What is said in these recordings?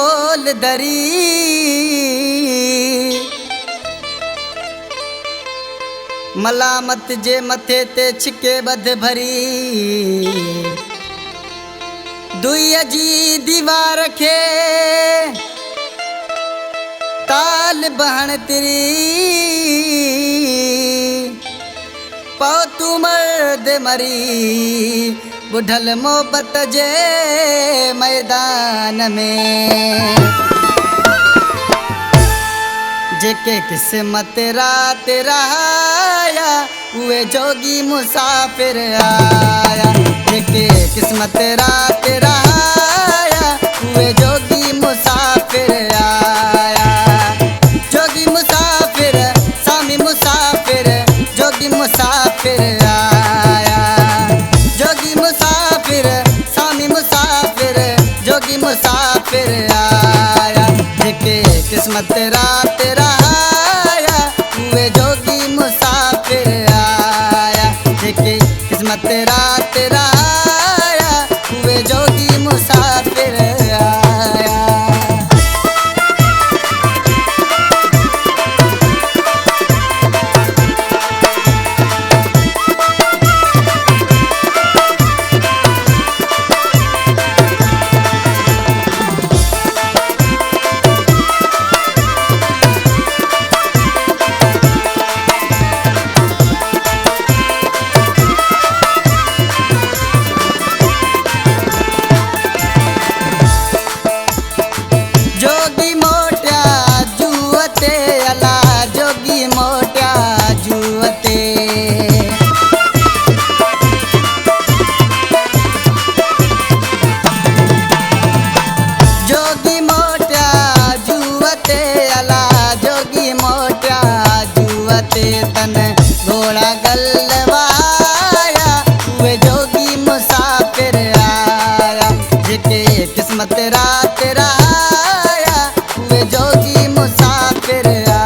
बोल दरी मलामत जे मथे ते छिके बध भरी दुई जी दीवार खे ताल बहन तिरी पौ तू मर्द मरी बुढ़ल मोहब्बत जे मैदान में जेके किस्मत रात रहाया उहे जोगी मुसाफिर आया जेके किस्मत रात रहाया उहे जोगी मुसाफिर आया जोगी मुसाफिर सामी मुसाफिर जोगी मुसाफिर आया जोगी मुसाफिर सामी मुसाफिर जोगी मुसाफिर आया जेके किस्मत रात रहाया उहे जोगी मुसाफिर आया जेके किस्मत रात रहाया उहे जोगी मुसाफिर आया। जोगी मोट्या जुवते अला जोगी मोट्या जुवते जोगी मोट्या जुवते अला जोगी मोट्या जुवते तन घोड़ा गलवाया उहे जोगी मुसाफिर आया जेके किस्मत रात रहाया उहे जोगी मुसाफिर आया।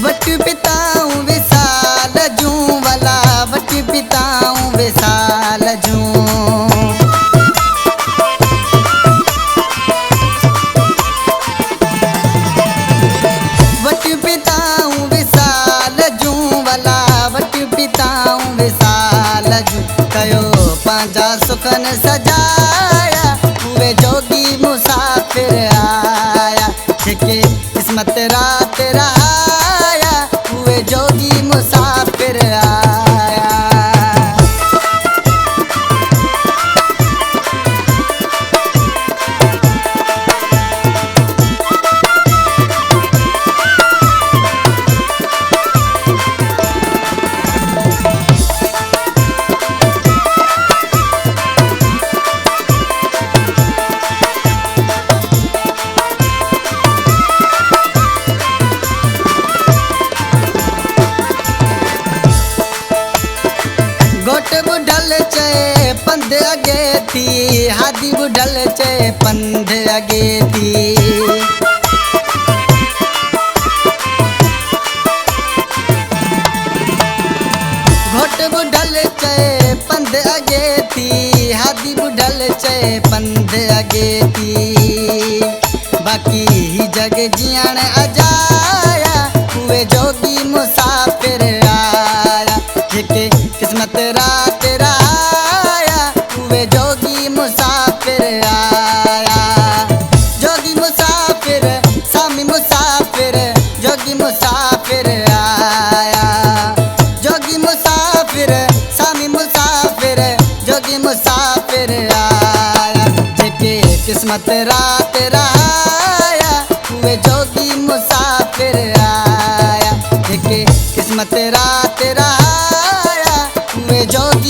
वट पिताऊं विसाल जूं वला वट पिताऊं विसाल जूं वट पिताऊं विसाल जूं वला वट पिताऊं विसाल जूं कयो पंहिंजा सुखन सजाया उहे जोगी मुसाफिर आया जेके किस्मत रात रहाया उहे जोगी मुसाफिर आया। घोट बुढ़ल चे पंध अगे थी हादी बुढ़ल चे पंध अगे थी घोट बुढ़ल चे पंध अगे थी हादी बुढ़ल चे पंध अगे थी बाकी ही जग जियण अजाया उहे जोगी मुसाफिर आया जेके किस्मत रात रहाया उहे जोगी मुसाफिर आया जोगी मुसाफिर सामी मुसाफिर जोगी मुसाफिर आया जोगी मुसाफिर सामी मुसाफिर जोगी मुसाफिर आया जेके किस्मत रात रहाया उहे जोगी मुसाफिर आया जेके किस्मत रात रहाया उहे जोगी